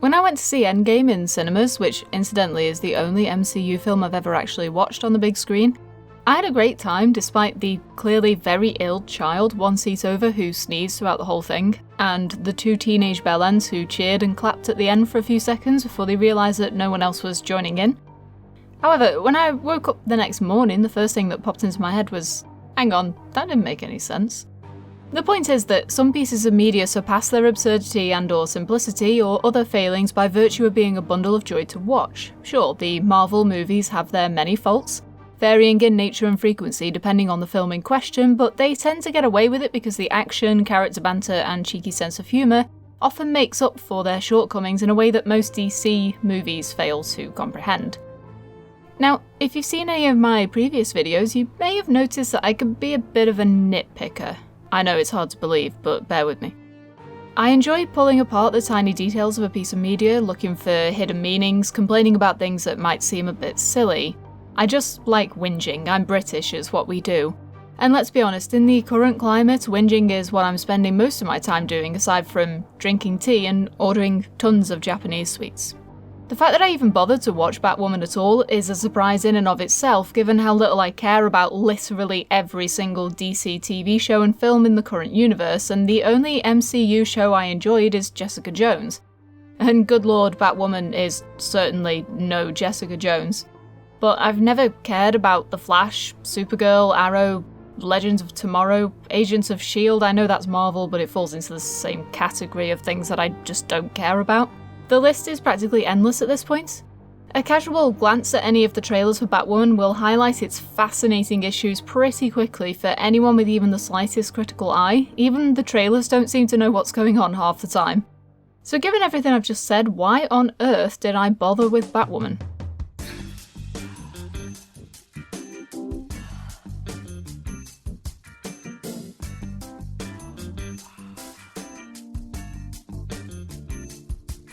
When I went to see Endgame in cinemas, which incidentally is the only MCU film I've ever actually watched on the big screen, I had a great time despite the clearly very ill child one seat over who sneezed throughout the whole thing, and the two teenage bellends who cheered and clapped at the end for a few seconds before they realised that no one else was joining in. However, when I woke up the next morning, the first thing that popped into my head was, hang on, that didn't make any sense. The point is that some pieces of media surpass their absurdity and/or simplicity or other failings by virtue of being a bundle of joy to watch. Sure, the Marvel movies have their many faults, varying in nature and frequency depending on the film in question, but they tend to get away with it because the action, character banter, and cheeky sense of humour often makes up for their shortcomings in a way that most DC movies fail to comprehend. Now, if you've seen any of my previous videos, you may have noticed that I can be a bit of a nitpicker. I know it's hard to believe, but bear with me. I enjoy pulling apart the tiny details of a piece of media, looking for hidden meanings, complaining about things that might seem a bit silly. I just like whinging. I'm British, it's what we do. And let's be honest, in the current climate, whinging is what I'm spending most of my time doing, aside from drinking tea and ordering tons of Japanese sweets. The fact that I even bothered to watch Batwoman at all is a surprise in and of itself, given how little I care about literally every single DC TV show and film in the current universe, and the only MCU show I enjoyed is Jessica Jones. And good lord, Batwoman is certainly no Jessica Jones. But I've never cared about The Flash, Supergirl, Arrow, Legends of Tomorrow, Agents of S.H.I.E.L.D. I know that's Marvel, but it falls into the same category of things that I just don't care about. The list is practically endless at this point. A casual glance at any of the trailers for Batwoman will highlight its fascinating issues pretty quickly for anyone with even the slightest critical eye. Even the trailers don't seem to know what's going on half the time. So given everything I've just said, why on earth did I bother with Batwoman?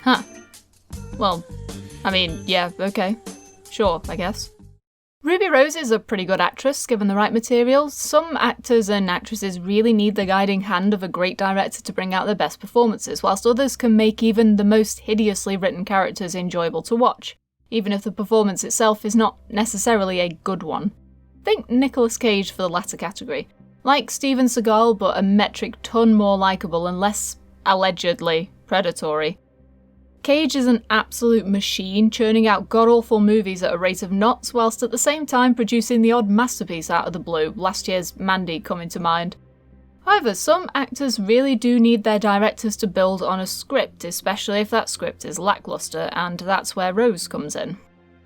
Huh. Well, I mean, yeah, okay. Sure, I guess. Ruby Rose is a pretty good actress, given the right material. Some actors and actresses really need the guiding hand of a great director to bring out their best performances, whilst others can make even the most hideously written characters enjoyable to watch, even if the performance itself is not necessarily a good one. Think Nicolas Cage for the latter category. Like Steven Seagal, but a metric ton more likeable and less, allegedly, predatory. Cage is an absolute machine, churning out god-awful movies at a rate of knots, whilst at the same time producing the odd masterpiece out of the blue, last year's Mandy coming to mind. However, some actors really do need their directors to build on a script, especially if that script is lacklustre, and that's where Rose comes in.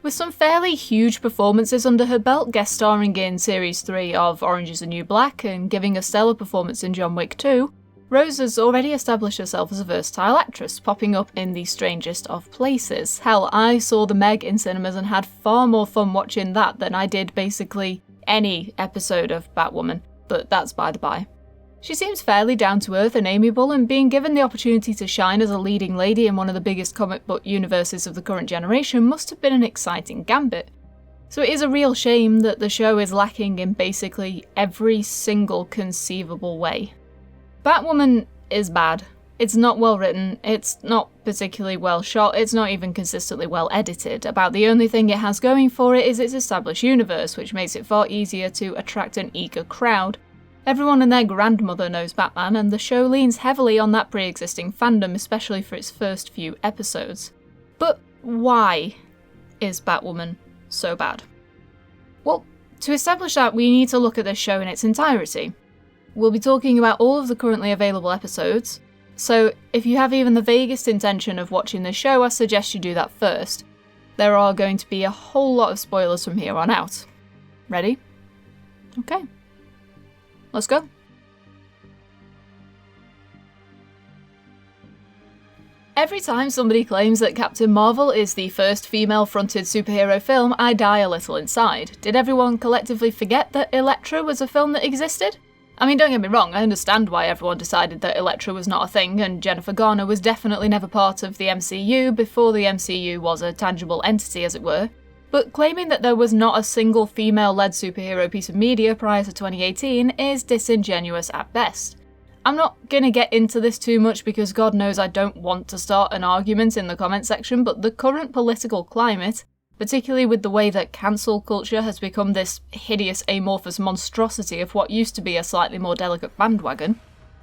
With some fairly huge performances under her belt, guest starring in Series 3 of Orange is the New Black and giving a stellar performance in John Wick 2, Rose has already established herself as a versatile actress, popping up in the strangest of places. Hell, I saw The Meg in cinemas and had far more fun watching that than I did basically any episode of Batwoman, but that's by the by. She seems fairly down-to-earth and amiable, and being given the opportunity to shine as a leading lady in one of the biggest comic book universes of the current generation must have been an exciting gambit. So it is a real shame that the show is lacking in basically every single conceivable way. Batwoman is bad. It's not well written, it's not particularly well shot, it's not even consistently well edited. About the only thing it has going for it is its established universe, which makes it far easier to attract an eager crowd. Everyone and their grandmother knows Batman, and the show leans heavily on that pre-existing fandom, especially for its first few episodes. But why is Batwoman so bad? Well, to establish that, we need to look at this show in its entirety. We'll be talking about all of the currently available episodes, so if you have even the vaguest intention of watching this show, I suggest you do that first. There are going to be a whole lot of spoilers from here on out. Ready? Okay. Let's go. Every time somebody claims that Captain Marvel is the first female-fronted superhero film, I die a little inside. Did everyone collectively forget that Elektra was a film that existed? I mean, don't get me wrong, I understand why everyone decided that Elektra was not a thing, and Jennifer Garner was definitely never part of the MCU before the MCU was a tangible entity, as it were. But claiming that there was not a single female-led superhero piece of media prior to 2018 is disingenuous at best. I'm not gonna get into this too much because God knows I don't want to start an argument in the comment section, but the current political climate, particularly with the way that cancel culture has become this hideous amorphous monstrosity of what used to be a slightly more delicate bandwagon,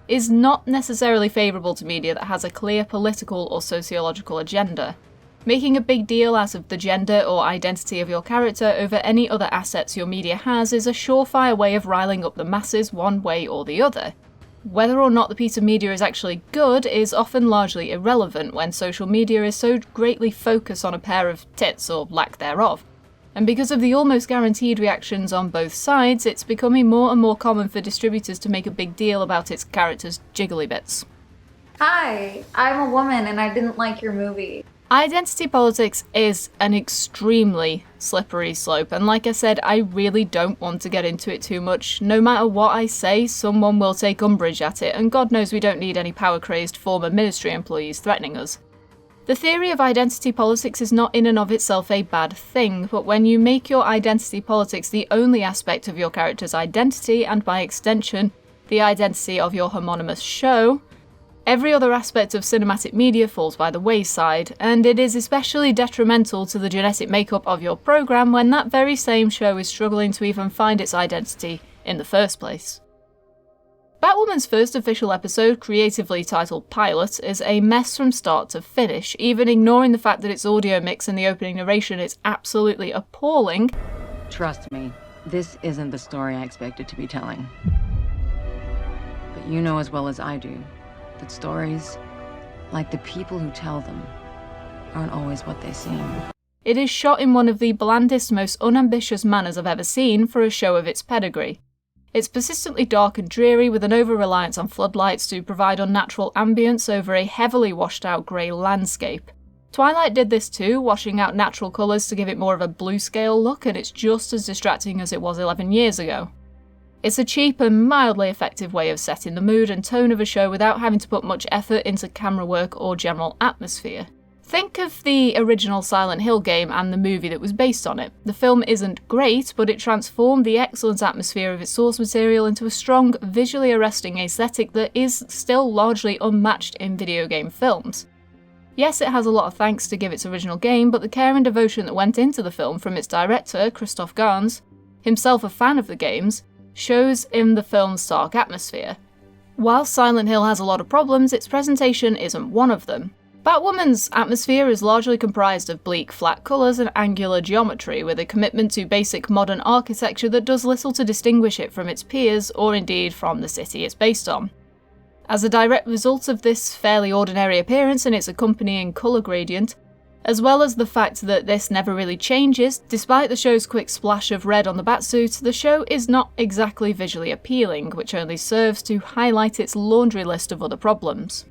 is not necessarily favourable to media that has a clear political or sociological agenda. Making a big deal out of the gender or identity of your character over any other assets your media has is a surefire way of riling up the masses one way or the other. Whether or not the piece of media is actually good is often largely irrelevant when social media is so greatly focused on a pair of tits or lack thereof. And because of the almost guaranteed reactions on both sides, it's becoming more and more common for distributors to make a big deal about its characters' jiggly bits. Hi, I'm a woman and I didn't like your movie. Identity politics is an extremely slippery slope, and like I said, I really don't want to get into it too much. No matter what I say, someone will take umbrage at it, and God knows we don't need any power-crazed former ministry employees threatening us. The theory of identity politics is not in and of itself a bad thing, but when you make your identity politics the only aspect of your character's identity, and by extension, the identity of your homonymous show, every other aspect of cinematic media falls by the wayside, and it is especially detrimental to the genetic makeup of your program when that very same show is struggling to even find its identity in the first place. Batwoman's first official episode, creatively titled Pilot, is a mess from start to finish, even ignoring the fact that its audio mix and the opening narration is absolutely appalling. Trust me, this isn't the story I expected to be telling. But you know as well as I do that stories, like the people who tell them, aren't always what they seem. It is shot in one of the blandest, most unambitious manners I've ever seen for a show of its pedigree. It's persistently dark and dreary, with an over-reliance on floodlights to provide unnatural ambience over a heavily washed-out grey landscape. Twilight did this too, washing out natural colours to give it more of a blue-scale look, and it's just as distracting as it was 11 years ago. It's a cheap and mildly effective way of setting the mood and tone of a show without having to put much effort into camera work or general atmosphere. Think of the original Silent Hill game and the movie that was based on it. The film isn't great, but it transformed the excellent atmosphere of its source material into a strong, visually arresting aesthetic that is still largely unmatched in video game films. Yes, it has a lot of thanks to give its original game, but the care and devotion that went into the film from its director, Christophe Gans, himself a fan of the games, shows in the film's stark atmosphere. While Silent Hill has a lot of problems, its presentation isn't one of them. Batwoman's atmosphere is largely comprised of bleak, flat colours and angular geometry, with a commitment to basic modern architecture that does little to distinguish it from its peers, or indeed from the city it's based on. As a direct result of this fairly ordinary appearance and its accompanying colour gradient, as well as the fact that this never really changes, despite the show's quick splash of red on the batsuit, the show is not exactly visually appealing, which only serves to highlight its laundry list of other problems.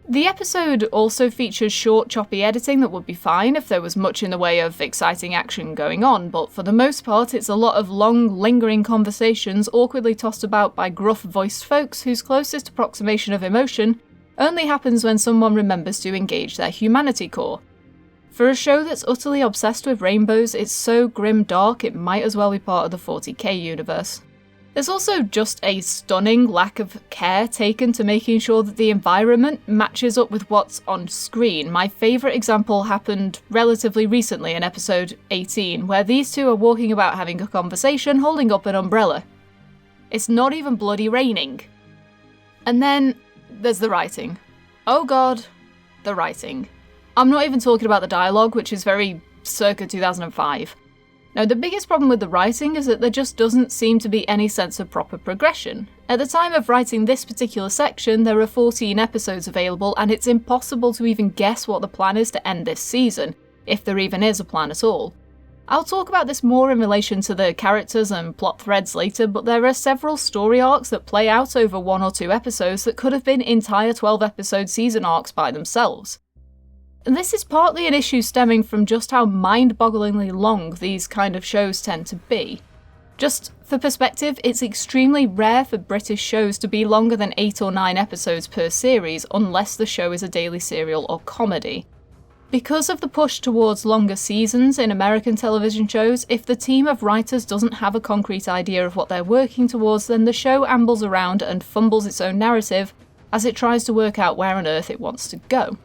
The episode also features short, choppy editing that would be fine if there was much in the way of exciting action going on, but for the most part it's a lot of long, lingering conversations awkwardly tossed about by gruff-voiced folks whose closest approximation of emotion only happens when someone remembers to engage their humanity core. For a show that's utterly obsessed with rainbows, it's so grim dark it might as well be part of the 40k universe. There's also just a stunning lack of care taken to making sure that the environment matches up with what's on screen. My favourite example happened relatively recently in episode 18, where these two are walking about having a conversation holding up an umbrella. It's not even bloody raining. And then there's the writing. Oh god, the writing. I'm not even talking about the dialogue, which is very circa 2005. Now, the biggest problem with the writing is that there just doesn't seem to be any sense of proper progression. At the time of writing this particular section, there are 14 episodes available, and it's impossible to even guess what the plan is to end this season, if there even is a plan at all. I'll talk about this more in relation to the characters and plot threads later, but there are several story arcs that play out over 1 or 2 episodes that could have been entire 12-episode season arcs by themselves. And this is partly an issue stemming from just how mind-bogglingly long these kind of shows tend to be. Just for perspective, it's extremely rare for British shows to be longer than 8 or 9 episodes per series, unless the show is a daily serial or comedy. Because of the push towards longer seasons in American television shows, if the team of writers doesn't have a concrete idea of what they're working towards, then the show ambles around and fumbles its own narrative as it tries to work out where on earth it wants to go.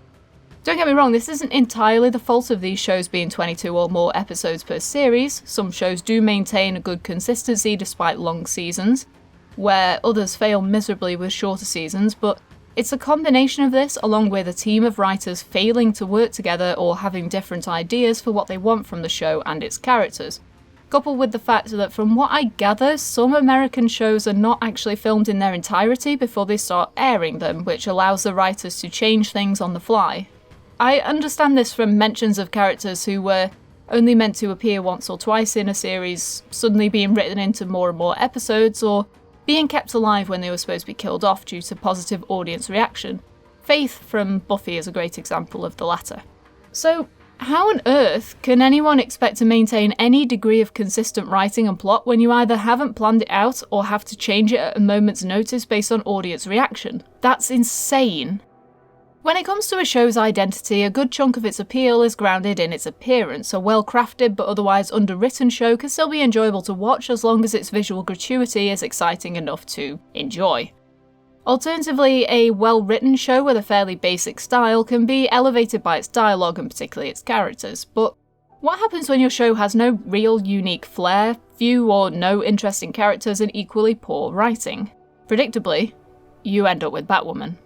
Don't get me wrong, this isn't entirely the fault of these shows being 22 or more episodes per series. Some shows do maintain a good consistency despite long seasons, where others fail miserably with shorter seasons, but it's a combination of this, along with a team of writers failing to work together or having different ideas for what they want from the show and its characters, coupled with the fact that from what I gather, some American shows are not actually filmed in their entirety before they start airing them, which allows the writers to change things on the fly. I understand this from mentions of characters who were only meant to appear once or twice in a series suddenly being written into more and more episodes, or being kept alive when they were supposed to be killed off due to positive audience reaction. Faith from Buffy is a great example of the latter. So, how on earth can anyone expect to maintain any degree of consistent writing and plot when you either haven't planned it out or have to change it at a moment's notice based on audience reaction? That's insane. When it comes to a show's identity, a good chunk of its appeal is grounded in its appearance. A well-crafted but otherwise underwritten show can still be enjoyable to watch as long as its visual gratuity is exciting enough to enjoy. Alternatively, a well-written show with a fairly basic style can be elevated by its dialogue and particularly its characters, but what happens when your show has no real unique flair, few or no interesting characters, and equally poor writing? Predictably, you end up with Batwoman.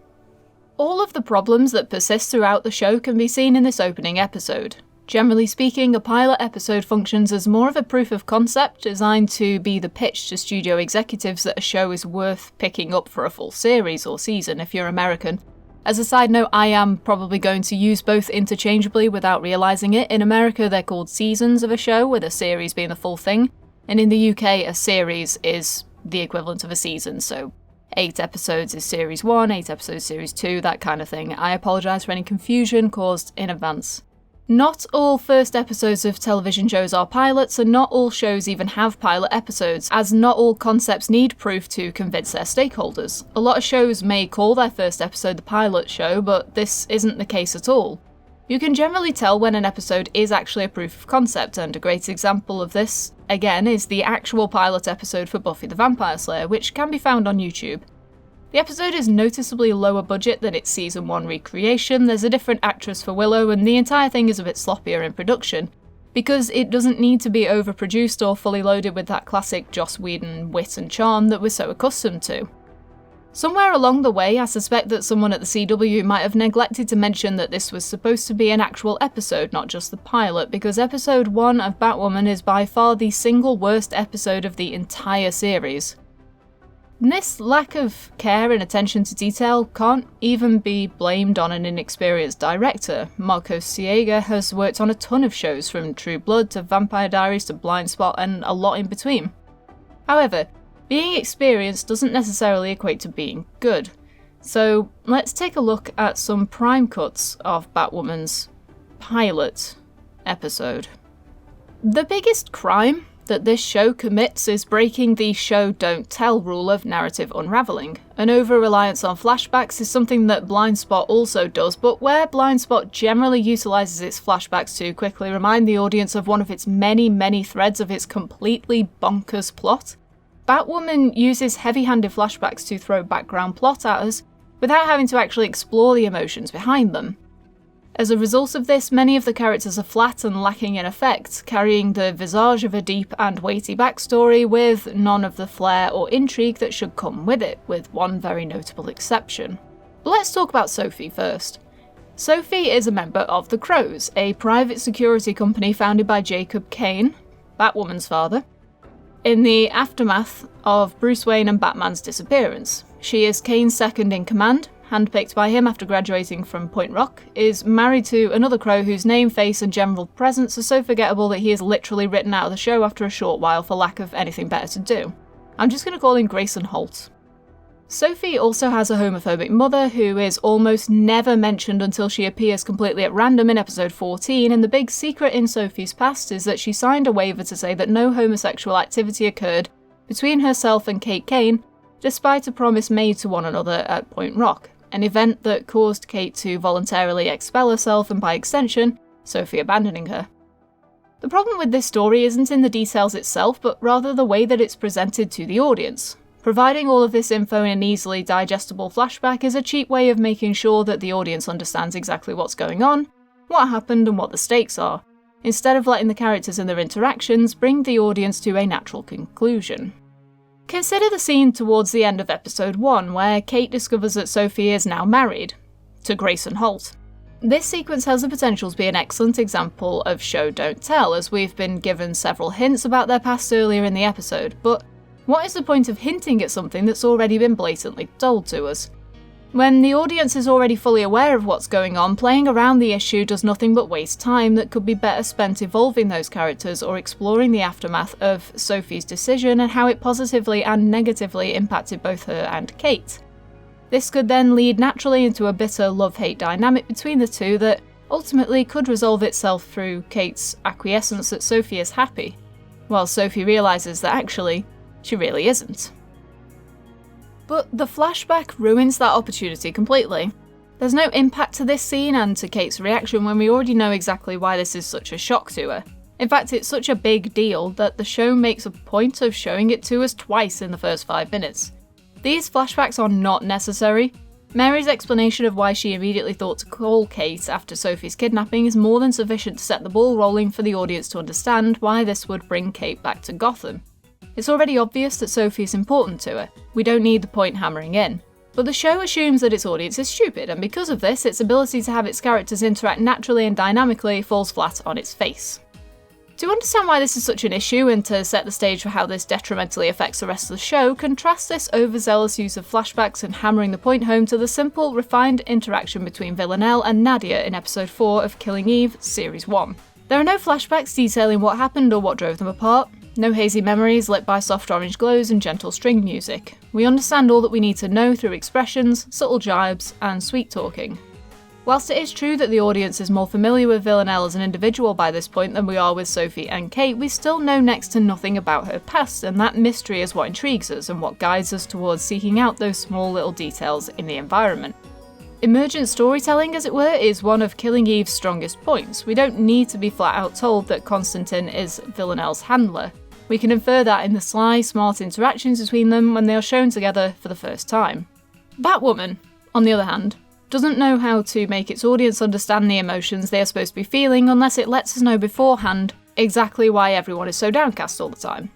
All of the problems that persist throughout the show can be seen in this opening episode. Generally speaking, a pilot episode functions as more of a proof of concept designed to be the pitch to studio executives that a show is worth picking up for a full series or season if you're American. As a side note, I am probably going to use both interchangeably without realising it. In America, they're called seasons of a show, with a series being the full thing, and in the UK, a series is the equivalent of a season, so 8 episodes is Series 1, 8 episodes Series 2, that kind of thing. I apologise for any confusion caused in advance. Not all first episodes of television shows are pilots, and not all shows even have pilot episodes, as not all concepts need proof to convince their stakeholders. A lot of shows may call their first episode the pilot show, but this isn't the case at all. You can generally tell when an episode is actually a proof of concept, and a great example of this, again, is the actual pilot episode for Buffy the Vampire Slayer, which can be found on YouTube. The episode is noticeably lower budget than its Season 1 recreation, there's a different actress for Willow, and the entire thing is a bit sloppier in production, because it doesn't need to be overproduced or fully loaded with that classic Joss Whedon wit and charm that we're so accustomed to. Somewhere along the way, I suspect that someone at the CW might have neglected to mention that this was supposed to be an actual episode, not just the pilot, because episode 1 of Batwoman is by far the single worst episode of the entire series. And this lack of care and attention to detail can't even be blamed on an inexperienced director. Marcos Siega has worked on a ton of shows, from True Blood to Vampire Diaries to Blind Spot and a lot in between. However, being experienced doesn't necessarily equate to being good. So let's take a look at some prime cuts of Batwoman's pilot episode. The biggest crime that this show commits is breaking the show don't tell rule of narrative unravelling. An over-reliance on flashbacks is something that Blind Spot also does, but where Blind Spot generally utilises its flashbacks to quickly remind the audience of one of its many threads of its completely bonkers plot, Batwoman uses heavy-handed flashbacks to throw background plot at us without having to actually explore the emotions behind them. As a result of this, many of the characters are flat and lacking in effect, carrying the visage of a deep and weighty backstory with none of the flair or intrigue that should come with it, with one very notable exception. But let's talk about Sophie first. Sophie is a member of the Crows, a private security company founded by Jacob Kane, Batwoman's father, in the aftermath of Bruce Wayne and Batman's disappearance. She is Kane's second in command, handpicked by him after graduating from Point Rock, is married to another Crow whose name, face and general presence are so forgettable that he is literally written out of the show after a short while for lack of anything better to do. I'm just going to call him Grayson Holt. Sophie also has a homophobic mother who is almost never mentioned until she appears completely at random in episode 14, and the big secret in Sophie's past is that she signed a waiver to say that no homosexual activity occurred between herself and Kate Kane, despite a promise made to one another at Point Rock. an event that caused Kate to voluntarily expel herself and by extension, Sophie abandoning her. The problem with this story isn't in the details itself, but rather the way that it's presented to the audience. Providing all of this info in an easily digestible flashback is a cheap way of making sure that the audience understands exactly what's going on, what happened and what the stakes are, instead of letting the characters and their interactions bring the audience to a natural conclusion. Consider the scene towards the end of episode 1, where Kate discovers that Sophie is now married, to Grayson Holt. This sequence has the potential to be an excellent example of show don't tell, as we've been given several hints about their past earlier in the episode, but what is the point of hinting at something that's already been blatantly told to us? When the audience is already fully aware of what's going on, playing around the issue does nothing but waste time that could be better spent evolving those characters or exploring the aftermath of Sophie's decision and how it positively and negatively impacted both her and Kate. This could then lead naturally into a bitter love-hate dynamic between the two that ultimately could resolve itself through Kate's acquiescence that Sophie is happy, while Sophie realises that actually, she really isn't. But the flashback ruins that opportunity completely. There's no impact to this scene and to Kate's reaction when we already know exactly why this is such a shock to her. In fact, it's such a big deal that the show makes a point of showing it to us twice in the first 5 minutes. These flashbacks are not necessary. Mary's explanation of why she immediately thought to call Kate after Sophie's kidnapping is more than sufficient to set the ball rolling for the audience to understand why this would bring Kate back to Gotham. It's already obvious that Sophie is important to her. We don't need the point hammering in. But the show assumes that its audience is stupid, and because of this, its ability to have its characters interact naturally and dynamically falls flat on its face. To understand why this is such an issue and to set the stage for how this detrimentally affects the rest of the show, contrast this overzealous use of flashbacks and hammering the point home to the simple, refined interaction between Villanelle and Nadia in episode 4 of Killing Eve, series 1. There are no flashbacks detailing what happened or what drove them apart, no hazy memories lit by soft orange glows and gentle string music. We understand all that we need to know through expressions, subtle jibes, and sweet talking. Whilst it is true that the audience is more familiar with Villanelle as an individual by this point than we are with Sophie and Kate, we still know next to nothing about her past, and that mystery is what intrigues us and what guides us towards seeking out those small little details in the environment. Emergent storytelling, as it were, is one of Killing Eve's strongest points. We don't need to be flat out told that Constantine is Villanelle's handler. We can infer that in the sly, smart interactions between them when they are shown together for the first time. Batwoman, on the other hand, doesn't know how to make its audience understand the emotions they are supposed to be feeling unless it lets us know beforehand exactly why everyone is so downcast all the time.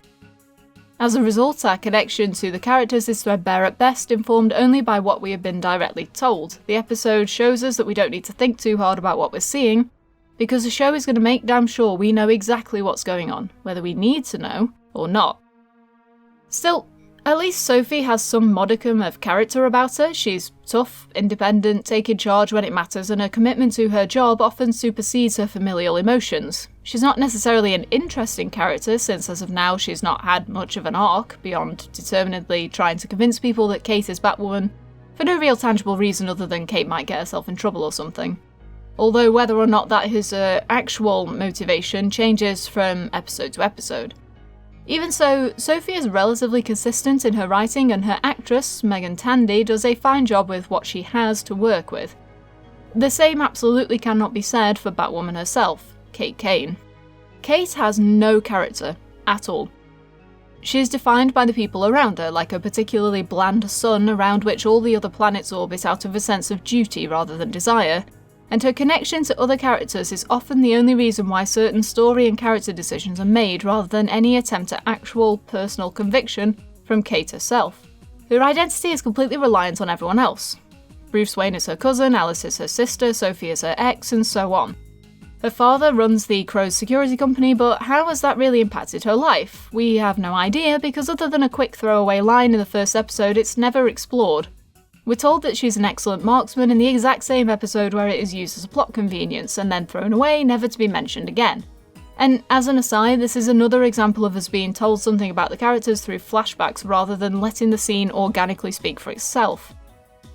As a result, our connection to the characters is threadbare at best, informed only by what we have been directly told. The episode shows us that we don't need to think too hard about what we're seeing, because the show is going to make damn sure we know exactly what's going on, whether we need to know or not. Still, at least Sophie has some modicum of character about her. She's tough, independent, taking charge when it matters, and her commitment to her job often supersedes her familial emotions. She's not necessarily an interesting character, since as of now she's not had much of an arc, beyond determinedly trying to convince people that Kate is Batwoman, for no real tangible reason other than Kate might get herself in trouble or something. Although whether or not that is her actual motivation changes from episode to episode. Even so, Sophie is relatively consistent in her writing, and her actress, Megan Tandy, does a fine job with what she has to work with. The same absolutely cannot be said for Batwoman herself, Kate Kane. Kate has no character, at all. She is defined by the people around her, like a particularly bland sun around which all the other planets orbit out of a sense of duty rather than desire, and her connection to other characters is often the only reason why certain story and character decisions are made, rather than any attempt at actual personal conviction from Kate herself. Her identity is completely reliant on everyone else. Bruce Wayne is her cousin, Alice is her sister, Sophie is her ex, and so on. Her father runs the Crow's security company, but how has that really impacted her life? We have no idea, because other than a quick throwaway line in the first episode, it's never explored. We're told that she's an excellent marksman in the exact same episode where it is used as a plot convenience, and then thrown away, never to be mentioned again. And as an aside, this is another example of us being told something about the characters through flashbacks rather than letting the scene organically speak for itself.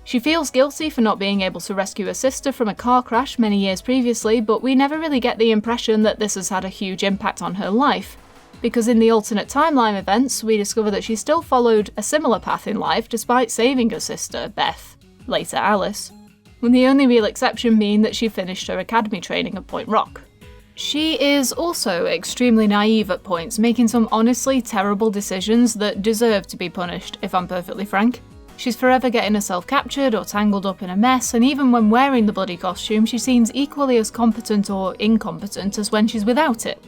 She feels guilty for not being able to rescue her sister from a car crash many years previously, but we never really get the impression that this has had a huge impact on her life, because in the alternate timeline events, we discover that she still followed a similar path in life despite saving her sister, Beth. later Alice, with the only real exception being that she finished her academy training at Point Rock. She is also extremely naive at points, making some honestly terrible decisions that deserve to be punished, if I'm perfectly frank. She's forever getting herself captured or tangled up in a mess, and even when wearing the bloody costume, she seems equally as competent or incompetent as when she's without it.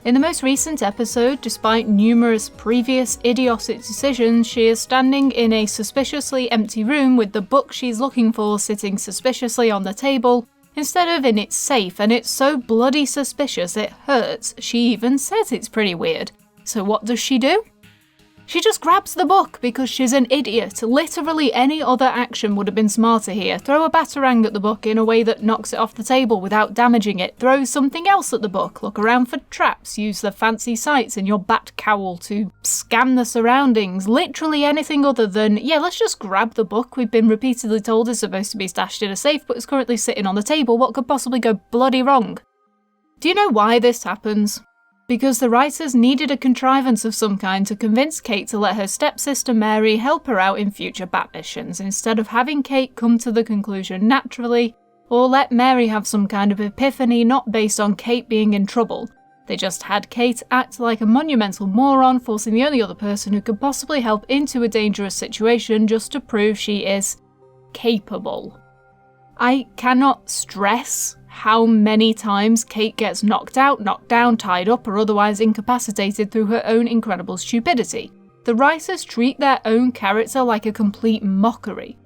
In the most recent episode, despite numerous previous idiotic decisions, she is standing in a suspiciously empty room with the book she's looking for sitting suspiciously on the table, instead of in its safe, and it's so bloody suspicious it hurts. She even says it's pretty weird. So what does she do? She just grabs the book because she's an idiot. Literally any other action would have been smarter here. Throw a batarang at the book in a way that knocks it off the table without damaging it. Throw something else at the book. Look around for traps. Use the fancy sights in your bat cowl to scan the surroundings. Literally anything other than, yeah, let's just grab the book we've been repeatedly told is supposed to be stashed in a safe but is currently sitting on the table. What could possibly go bloody wrong? Do you know why this happens? Because the writers needed a contrivance of some kind to convince Kate to let her stepsister Mary help her out in future Bat missions, instead of having Kate come to the conclusion naturally, or let Mary have some kind of epiphany not based on Kate being in trouble. They just had Kate act like a monumental moron, forcing the only other person who could possibly help into a dangerous situation just to prove she is capable. I cannot stress how many times Kate gets knocked out, knocked down, tied up, or otherwise incapacitated through her own incredible stupidity. The writers treat their own character like a complete mockery.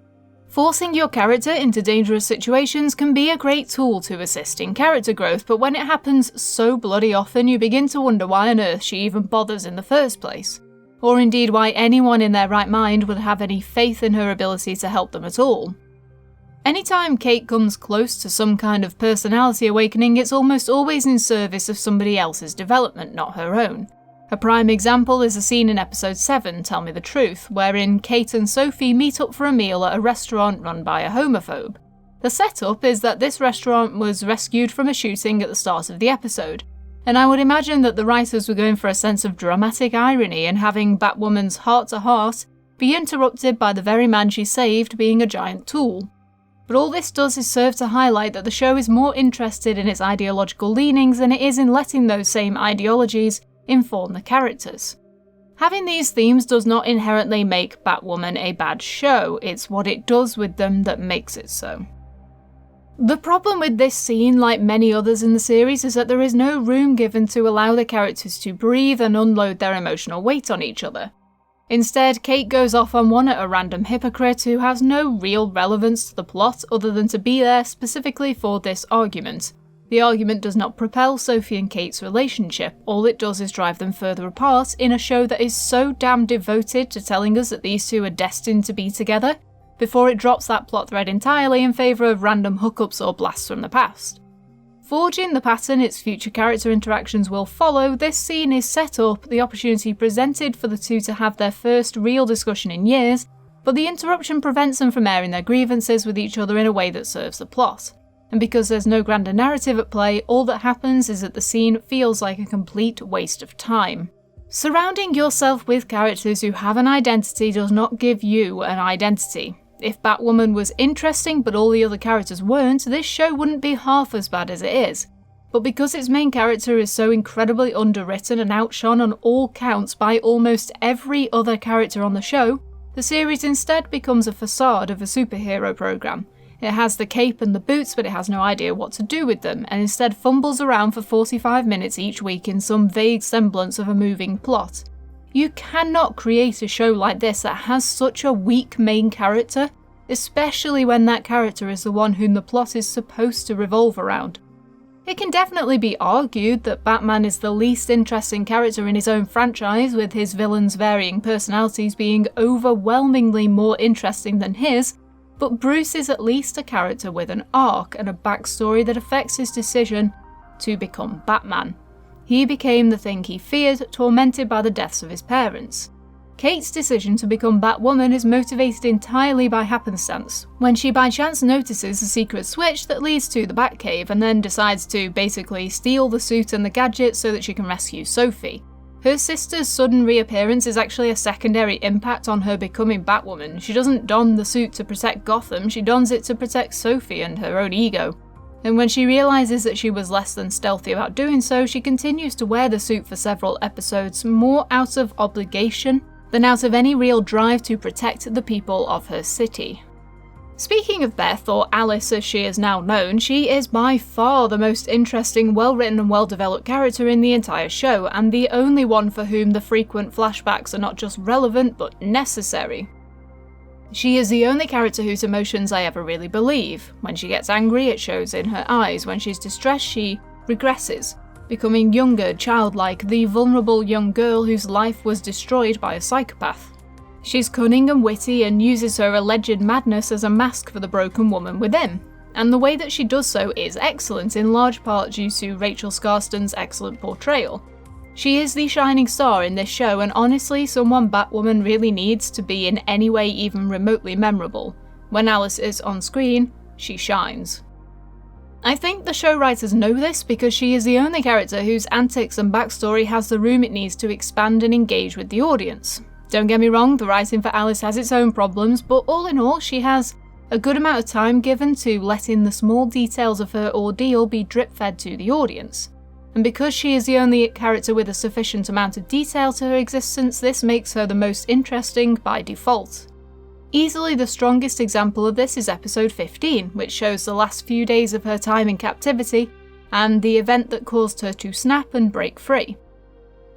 Forcing your character into dangerous situations can be a great tool to assist in character growth, but when it happens so bloody often, you begin to wonder why on earth she even bothers in the first place. Or indeed why anyone in their right mind would have any faith in her ability to help them at all. Anytime Kate comes close to some kind of personality awakening, it's almost always in service of somebody else's development, not her own. A prime example is a scene in episode 7, Tell Me the Truth, wherein Kate and Sophie meet up for a meal at a restaurant run by a homophobe. The setup is that this restaurant was rescued from a shooting at the start of the episode, and I would imagine that the writers were going for a sense of dramatic irony in having Batwoman's heart-to-heart be interrupted by the very man she saved being a giant tool. But all this does is serve to highlight that the show is more interested in its ideological leanings than it is in letting those same ideologies inform the characters. Having these themes does not inherently make Batwoman a bad show, it's what it does with them that makes it so. The problem with this scene, like many others in the series, is that there is no room given to allow the characters to breathe and unload their emotional weight on each other. Instead, Kate goes off on one at a random hypocrite who has no real relevance to the plot other than to be there specifically for this argument. The argument does not propel Sophie and Kate's relationship, all it does is drive them further apart in a show that is so damn devoted to telling us that these two are destined to be together, before it drops that plot thread entirely in favour of random hookups or blasts from the past. Forging the pattern its future character interactions will follow, this scene is set up, the opportunity presented for the two to have their first real discussion in years, but the interruption prevents them from airing their grievances with each other in a way that serves the plot. And because there's no grander narrative at play, all that happens is that the scene feels like a complete waste of time. Surrounding yourself with characters who have an identity does not give you an identity. If Batwoman was interesting but all the other characters weren't, this show wouldn't be half as bad as it is. But because its main character is so incredibly underwritten and outshone on all counts by almost every other character on the show, the series instead becomes a facade of a superhero program. It has the cape and the boots, but it has no idea what to do with them, and instead fumbles around for 45 minutes each week in some vague semblance of a moving plot. You cannot create a show like this that has such a weak main character, especially when that character is the one whom the plot is supposed to revolve around. It can definitely be argued that Batman is the least interesting character in his own franchise, with his villains' varying personalities being overwhelmingly more interesting than his, but Bruce is at least a character with an arc and a backstory that affects his decision to become Batman. He became the thing he feared, tormented by the deaths of his parents. Kate's decision to become Batwoman is motivated entirely by happenstance, when she by chance notices a secret switch that leads to the Batcave and then decides to basically steal the suit and the gadget so that she can rescue Sophie. Her sister's sudden reappearance is actually a secondary impact on her becoming Batwoman. She doesn't don the suit to protect Gotham, she dons it to protect Sophie and her own ego. And when she realises that she was less than stealthy about doing so, she continues to wear the suit for several episodes, more out of obligation than out of any real drive to protect the people of her city. Speaking of Beth, or Alice as she is now known, she is by far the most interesting, well-written and well-developed character in the entire show, and the only one for whom the frequent flashbacks are not just relevant, but necessary. She is the only character whose emotions I ever really believe. When she gets angry, it shows in her eyes. When she's distressed, she regresses, becoming younger, childlike, the vulnerable young girl whose life was destroyed by a psychopath. She's cunning and witty and uses her alleged madness as a mask for the broken woman within. And the way that she does so is excellent, in large part due to Rachel Skarsten's excellent portrayal. She is the shining star in this show, and honestly, someone Batwoman really needs to be in any way even remotely memorable. When Alice is on screen, she shines. I think the show writers know this because she is the only character whose antics and backstory has the room it needs to expand and engage with the audience. Don't get me wrong, the writing for Alice has its own problems, but all in all, she has a good amount of time given to letting the small details of her ordeal be drip-fed to the audience. And because she is the only character with a sufficient amount of detail to her existence, this makes her the most interesting by default. Easily the strongest example of this is episode 15, which shows the last few days of her time in captivity, and the event that caused her to snap and break free.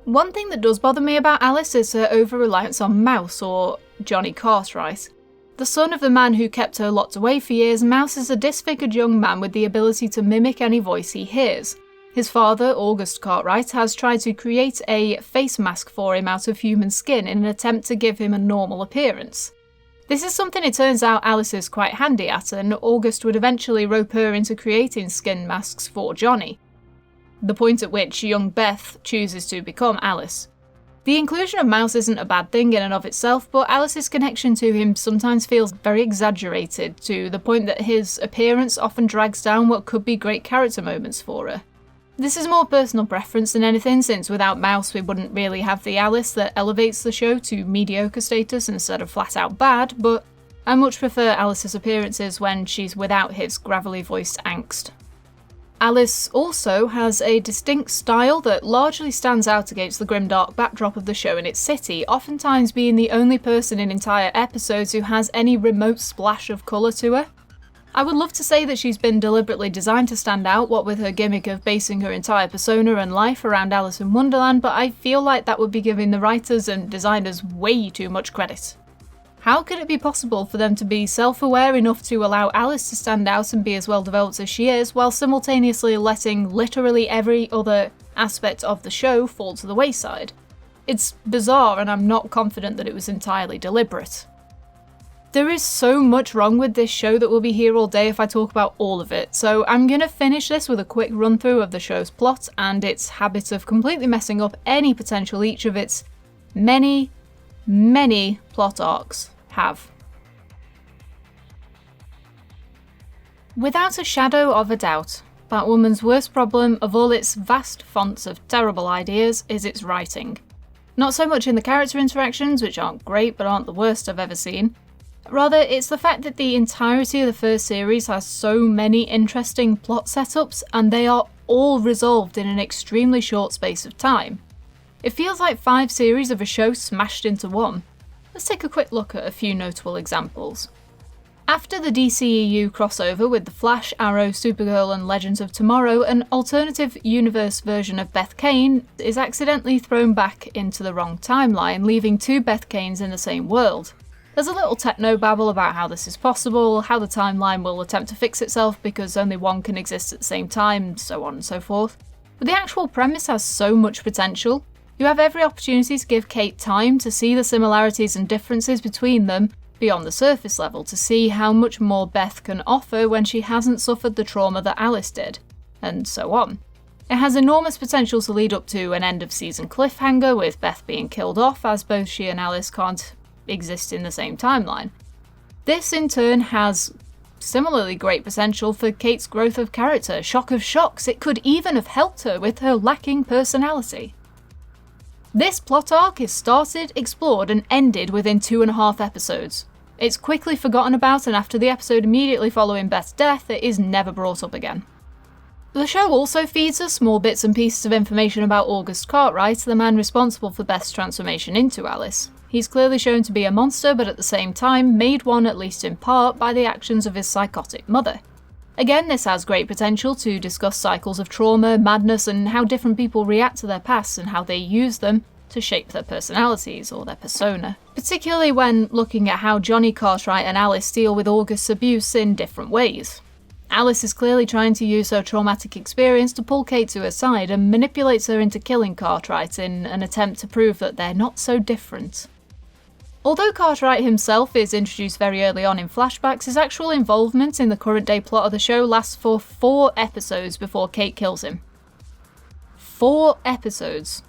One thing that does bother me about Alice is her over-reliance on Mouse, or Johnny Cartwright. The son of the man who kept her locked away for years, Mouse is a disfigured young man with the ability to mimic any voice he hears. His father, August Cartwright, has tried to create a face mask for him out of human skin in an attempt to give him a normal appearance. This is something it turns out Alice is quite handy at, and August would eventually rope her into creating skin masks for Johnny. The point at which young Beth chooses to become Alice. The inclusion of Mouse isn't a bad thing in and of itself, but Alice's connection to him sometimes feels very exaggerated, to the point that his appearance often drags down what could be great character moments for her. This is more personal preference than anything, since without Mouse we wouldn't really have the Alice that elevates the show to mediocre status instead of flat out bad, but I much prefer Alice's appearances when she's without his gravelly voiced angst. Alice also has a distinct style that largely stands out against the grimdark backdrop of the show and its city, oftentimes being the only person in entire episodes who has any remote splash of colour to her. I would love to say that she's been deliberately designed to stand out, what with her gimmick of basing her entire persona and life around Alice in Wonderland, but I feel like that would be giving the writers and designers way too much credit. How could it be possible for them to be self-aware enough to allow Alice to stand out and be as well developed as she is, while simultaneously letting literally every other aspect of the show fall to the wayside? It's bizarre, and I'm not confident that it was entirely deliberate. There is so much wrong with this show that we'll be here all day if I talk about all of it, so I'm gonna finish this with a quick run through of the show's plot and its habit of completely messing up any potential each of its many plot arcs have. Without a shadow of a doubt, Batwoman's worst problem of all its vast fonts of terrible ideas is its writing. Not so much in the character interactions, which aren't great but aren't the worst I've ever seen. Rather, it's the fact that the entirety of the first series has so many interesting plot setups, and they are all resolved in an extremely short space of time. It feels like 5 series of a show smashed into one. Let's take a quick look at a few notable examples. After the DCEU crossover with The Flash, Arrow, Supergirl and Legends of Tomorrow, an alternative universe version of Beth Kane is accidentally thrown back into the wrong timeline, leaving 2 Beth Kanes in the same world. There's a little techno-babble about how this is possible, how the timeline will attempt to fix itself because only one can exist at the same time, so on and so forth. But the actual premise has so much potential. You have every opportunity to give Kate time to see the similarities and differences between them beyond the surface level, to see how much more Beth can offer when she hasn't suffered the trauma that Alice did, and so on. It has enormous potential to lead up to an end-of-season cliffhanger with Beth being killed off, as both she and Alice can't exist in the same timeline. This in turn has similarly great potential for Kate's growth of character. Shock of shocks, it could even have helped her with her lacking personality. This plot arc is started, explored, and ended within 2.5 episodes. It's quickly forgotten about, and after the episode immediately following Beth's death, it is never brought up again. The show also feeds us small bits and pieces of information about August Cartwright, the man responsible for Beth's transformation into Alice. He's clearly shown to be a monster, but at the same time made one at least in part by the actions of his psychotic mother. Again, this has great potential to discuss cycles of trauma, madness, and how different people react to their pasts and how they use them to shape their personalities or their persona. Particularly when looking at how Johnny Cartwright and Alice deal with August's abuse in different ways. Alice is clearly trying to use her traumatic experience to pull Kate to her side and manipulates her into killing Cartwright in an attempt to prove that they're not so different. Although Cartwright himself is introduced very early on in flashbacks, his actual involvement in the current day plot of the show lasts for 4 episodes before Kate kills him. 4 episodes.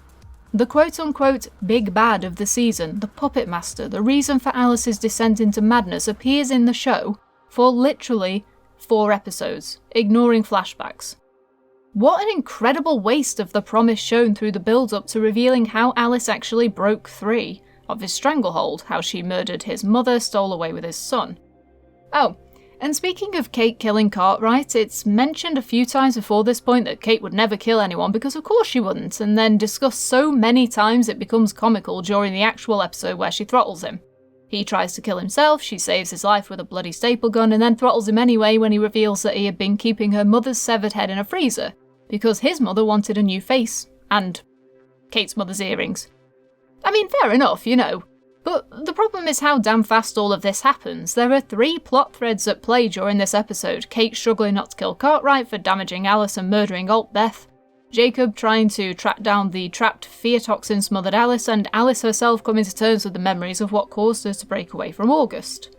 The quote-unquote big bad of the season, the puppet master, the reason for Alice's descent into madness, appears in the show for literally 4 episodes, ignoring flashbacks. What an incredible waste of the promise shown through the build-up to revealing how Alice actually broke free of his stranglehold, how she murdered his mother, stole away with his son. Oh, and speaking of Kate killing Cartwright, it's mentioned a few times before this point that Kate would never kill anyone because of course she wouldn't, and then discussed so many times it becomes comical during the actual episode where she throttles him. He tries to kill himself, she saves his life with a bloody staple gun, and then throttles him anyway when he reveals that he had been keeping her mother's severed head in a freezer, because his mother wanted a new face, and Kate's mother's earrings. I mean, fair enough, you know. But the problem is how damn fast all of this happens. There are 3 plot threads at play during this episode. Kate struggling not to kill Cartwright for damaging Alice and murdering Alt Beth, Jacob trying to track down the trapped fear toxin smothered Alice, and Alice herself coming to terms with the memories of what caused her to break away from August.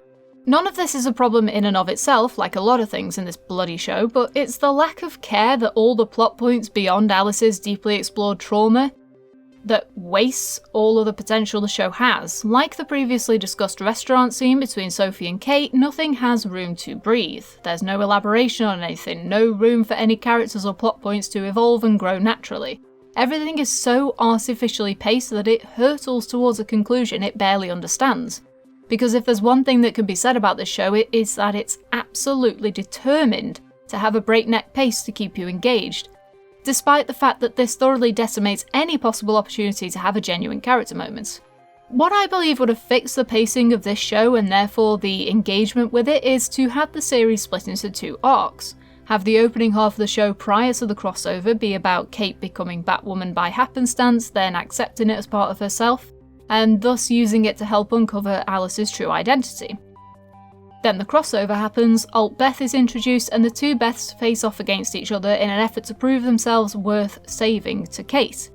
None of this is a problem in and of itself, like a lot of things in this bloody show, but it's the lack of care that all the plot points beyond Alice's deeply explored trauma that wastes all of the potential the show has. Like the previously discussed restaurant scene between Sophie and Kate, nothing has room to breathe. There's no elaboration on anything, no room for any characters or plot points to evolve and grow naturally. Everything is so artificially paced that it hurtles towards a conclusion it barely understands. Because if there's one thing that can be said about this show, it is that it's absolutely determined to have a breakneck pace to keep you engaged, despite the fact that this thoroughly decimates any possible opportunity to have a genuine character moment. What I believe would have fixed the pacing of this show and therefore the engagement with it is to have the series split into 2 arcs. Have the opening half of the show prior to the crossover be about Kate becoming Batwoman by happenstance, then accepting it as part of herself, and thus using it to help uncover Alice's true identity. Then the crossover happens, Alt Beth is introduced, and the 2 Beths face off against each other in an effort to prove themselves worth saving to Kate.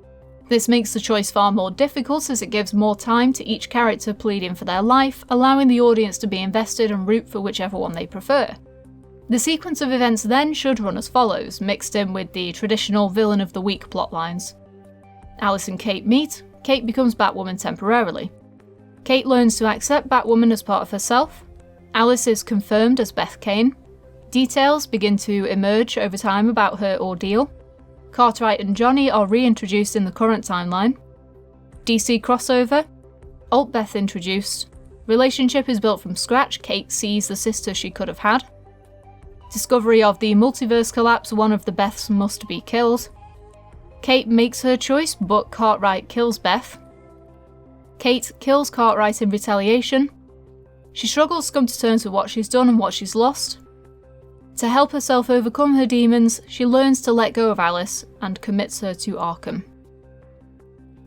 This makes the choice far more difficult as it gives more time to each character pleading for their life, allowing the audience to be invested and root for whichever one they prefer. The sequence of events then should run as follows, mixed in with the traditional villain of the week plotlines. Alice and Kate meet, Kate becomes Batwoman temporarily. Kate learns to accept Batwoman as part of herself. Alice is confirmed as Beth Kane. Details begin to emerge over time about her ordeal. Cartwright and Johnny are reintroduced in the current timeline. DC crossover. Alt Beth introduced. Relationship is built from scratch. Kate sees the sister she could have had. Discovery of the multiverse collapse. One of the Beths must be killed. Kate makes her choice, but Cartwright kills Beth. Kate kills Cartwright in retaliation. She struggles to come to terms with what she's done and what she's lost. To help herself overcome her demons, she learns to let go of Alice and commits her to Arkham.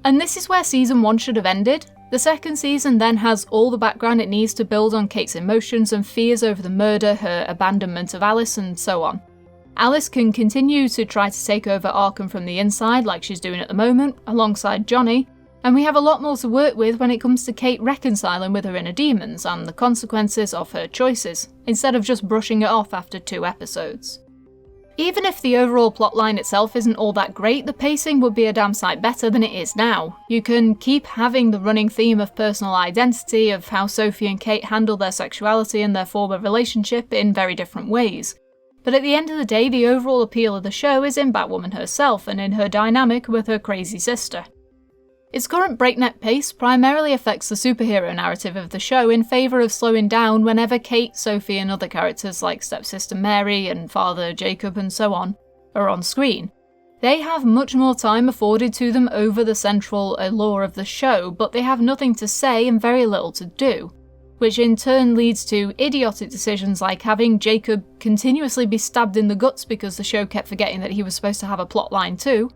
And this is where season 1 should have ended. The second season then has all the background it needs to build on Kate's emotions and fears over the murder, her abandonment of Alice, and so on. Alice can continue to try to take over Arkham from the inside like she's doing at the moment, alongside Johnny, and we have a lot more to work with when it comes to Kate reconciling with her inner demons and the consequences of her choices, instead of just brushing it off after 2 episodes. Even if the overall plotline itself isn't all that great, the pacing would be a damn sight better than it is now. You can keep having the running theme of personal identity, of how Sophie and Kate handle their sexuality and their former relationship in very different ways. But at the end of the day, the overall appeal of the show is in Batwoman herself and in her dynamic with her crazy sister. Its current breakneck pace primarily affects the superhero narrative of the show in favour of slowing down whenever Kate, Sophie and other characters like stepsister Mary and father Jacob and so on are on screen. They have much more time afforded to them over the central allure of the show, but they have nothing to say and very little to do, which in turn leads to idiotic decisions like having Jacob continuously be stabbed in the guts because the show kept forgetting that he was supposed to have a plotline too.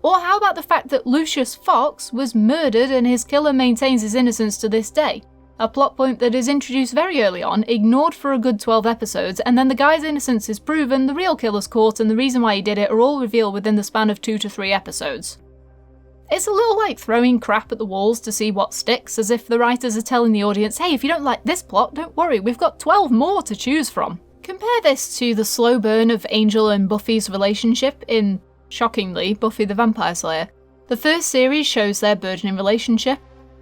Or how about the fact that Lucius Fox was murdered and his killer maintains his innocence to this day? A plot point that is introduced very early on, ignored for a good 12 episodes, and then the guy's innocence is proven, the real killer's caught, and the reason why he did it are all revealed within the span of 2 to 3 episodes. It's a little like throwing crap at the walls to see what sticks, as if the writers are telling the audience, hey, if you don't like this plot, don't worry, we've got 12 more to choose from. Compare this to the slow burn of Angel and Buffy's relationship in, shockingly, Buffy the Vampire Slayer. The first series shows their burgeoning relationship,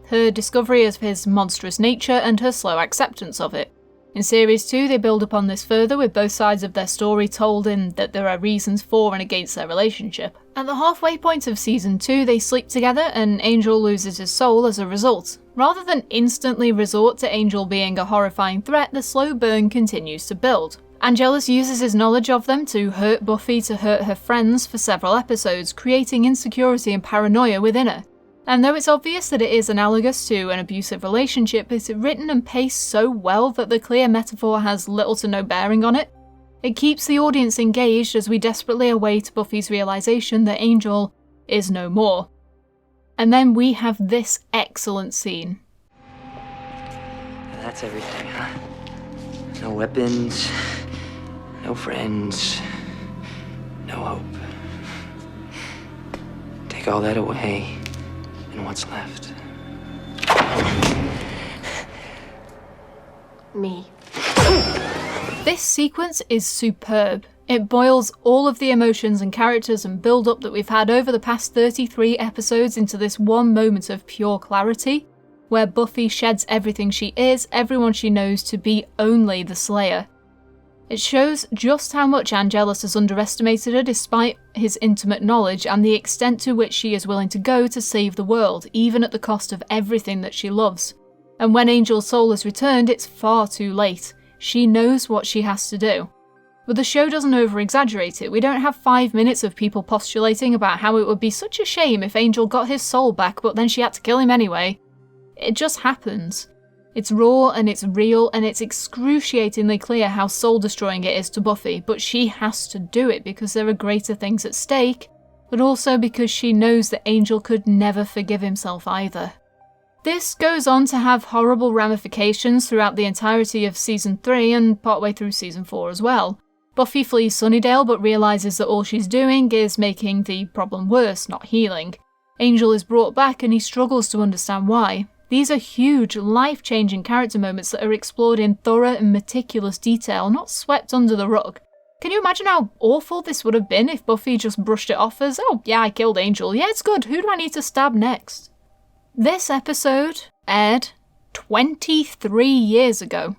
her discovery of his monstrous nature and her slow acceptance of it. In Series 2 they build upon this further with both sides of their story told in that there are reasons for and against their relationship. At the halfway point of Season 2 they sleep together and Angel loses his soul as a result. Rather than instantly resort to Angel being a horrifying threat, the slow burn continues to build. Angelus uses his knowledge of them to hurt Buffy to hurt her friends for several episodes, creating insecurity and paranoia within her. And though it's obvious that it is analogous to an abusive relationship, it's written and paced so well that the clear metaphor has little to no bearing on it. It keeps the audience engaged as we desperately await Buffy's realisation that Angel is no more. And then we have this excellent scene. That's everything, huh? No weapons, no friends, no hope. Take all that away. And what's left? Me. This sequence is superb. It boils all of the emotions and characters and build-up that we've had over the past 33 episodes into this one moment of pure clarity, where Buffy sheds everything she is, everyone she knows, to be only the Slayer. It shows just how much Angelus has underestimated her despite his intimate knowledge and the extent to which she is willing to go to save the world, even at the cost of everything that she loves. And when Angel's soul is returned, it's far too late. She knows what she has to do. But the show doesn't over-exaggerate it. We don't have 5 minutes of people postulating about how it would be such a shame if Angel got his soul back, but then she had to kill him anyway. It just happens. It's raw and it's real and it's excruciatingly clear how soul-destroying it is to Buffy, but she has to do it because there are greater things at stake, but also because she knows that Angel could never forgive himself either. This goes on to have horrible ramifications throughout the entirety of Season 3 and partway through Season 4 as well. Buffy flees Sunnydale but realises that all she's doing is making the problem worse, not healing. Angel is brought back and he struggles to understand why. These are huge, life-changing character moments that are explored in thorough and meticulous detail, not swept under the rug. Can you imagine how awful this would have been if Buffy just brushed it off as, oh yeah, I killed Angel, yeah it's good, who do I need to stab next? This episode aired 23 years ago.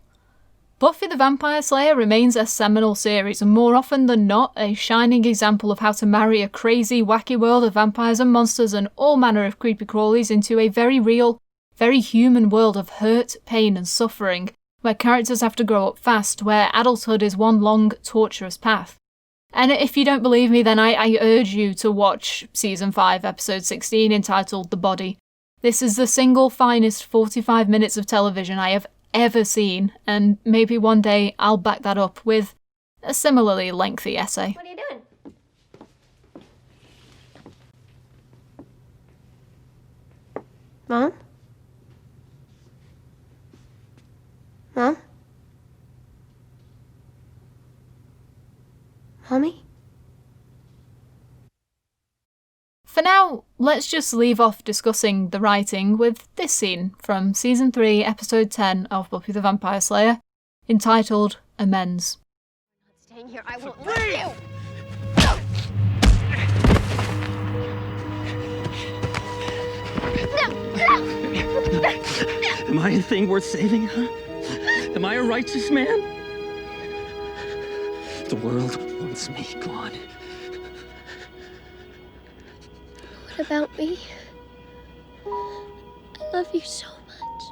Buffy the Vampire Slayer remains a seminal series and more often than not a shining example of how to marry a crazy, wacky world of vampires and monsters and all manner of creepy crawlies into a very real, very human world of hurt, pain and suffering, where characters have to grow up fast, where adulthood is one long, torturous path. And if you don't believe me, then I urge you to watch Season 5, Episode 16, entitled The Body. This is the single finest 45 minutes of television I have ever seen, and maybe one day I'll back that up with a similarly lengthy essay. What are you doing? Mom? Mom? Mommy? For now, let's just leave off discussing the writing with this scene from Season 3, Episode 10 of Buffy the Vampire Slayer, entitled Amends. Staying here, I won't let you! Am I a thing worth saving, huh? Am I a righteous man? The world wants me gone. What about me? love you so much.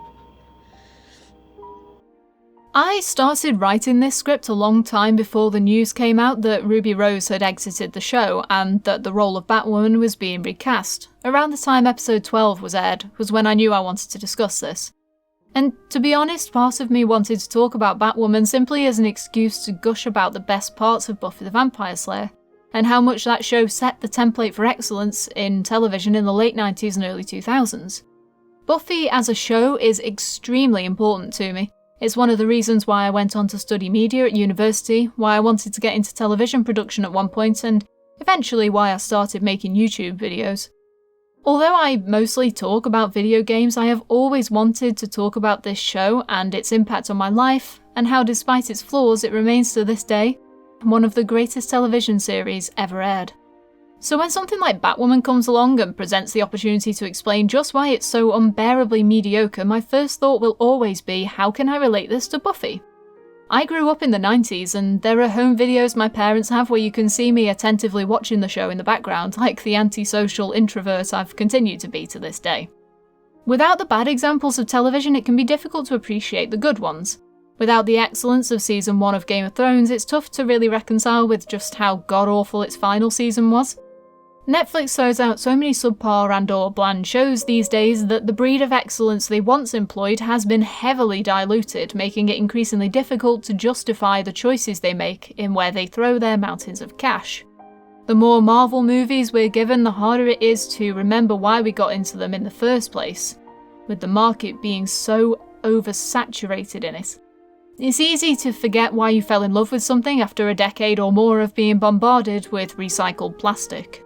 I started writing this script a long time before the news came out that Ruby Rose had exited the show and that the role of Batwoman was being recast. Around the time episode 12 was aired was when I knew I wanted to discuss this. And to be honest, part of me wanted to talk about Batwoman simply as an excuse to gush about the best parts of Buffy the Vampire Slayer, and how much that show set the template for excellence in television in the late 90s and early 2000s. Buffy as a show is extremely important to me. It's one of the reasons why I went on to study media at university, why I wanted to get into television production at one point, and eventually why I started making YouTube videos. Although I mostly talk about video games, I have always wanted to talk about this show and its impact on my life, and how despite its flaws it remains to this day one of the greatest television series ever aired. So when something like Batwoman comes along and presents the opportunity to explain just why it's so unbearably mediocre, my first thought will always be, how can I relate this to Buffy? I grew up in the 90s, and there are home videos my parents have where you can see me attentively watching the show in the background, like the antisocial introvert I've continued to be to this day. Without the bad examples of television, it can be difficult to appreciate the good ones. Without the excellence of season 1 of Game of Thrones, it's tough to really reconcile with just how god-awful its final season was. Netflix throws out so many subpar and/or bland shows these days that the breed of excellence they once employed has been heavily diluted, making it increasingly difficult to justify the choices they make in where they throw their mountains of cash. The more Marvel movies we're given, the harder it is to remember why we got into them in the first place, with the market being so oversaturated in it. It's easy to forget why you fell in love with something after a decade or more of being bombarded with recycled plastic.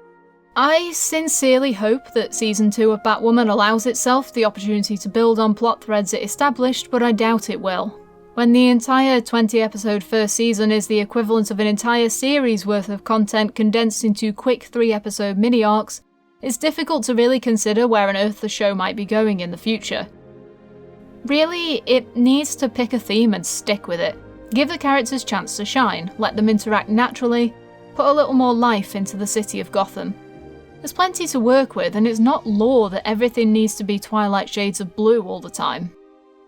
I sincerely hope that Season 2 of Batwoman allows itself the opportunity to build on plot threads it established, but I doubt it will. When the entire 20-episode first season is the equivalent of an entire series worth of content condensed into quick 3-episode mini-arcs, it's difficult to really consider where on earth the show might be going in the future. Really, it needs to pick a theme and stick with it. Give the characters a chance to shine, let them interact naturally, put a little more life into the city of Gotham. There's plenty to work with, and it's not law that everything needs to be Twilight shades of blue all the time.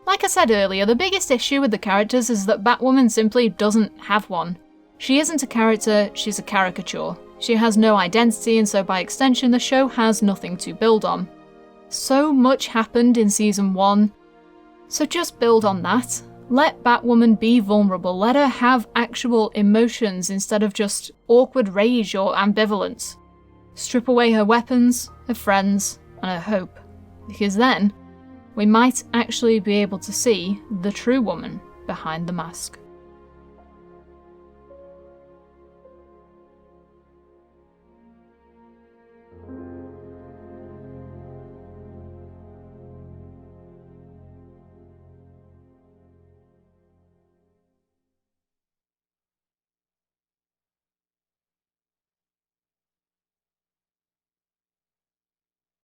Like I said earlier, the biggest issue with the characters is that Batwoman simply doesn't have one. She isn't a character, she's a caricature. She has no identity, and so by extension the show has nothing to build on. So much happened in Season 1, so just build on that. Let Batwoman be vulnerable, let her have actual emotions instead of just awkward rage or ambivalence. Strip away her weapons, her friends, and her hope, because then we might actually be able to see the true woman behind the mask.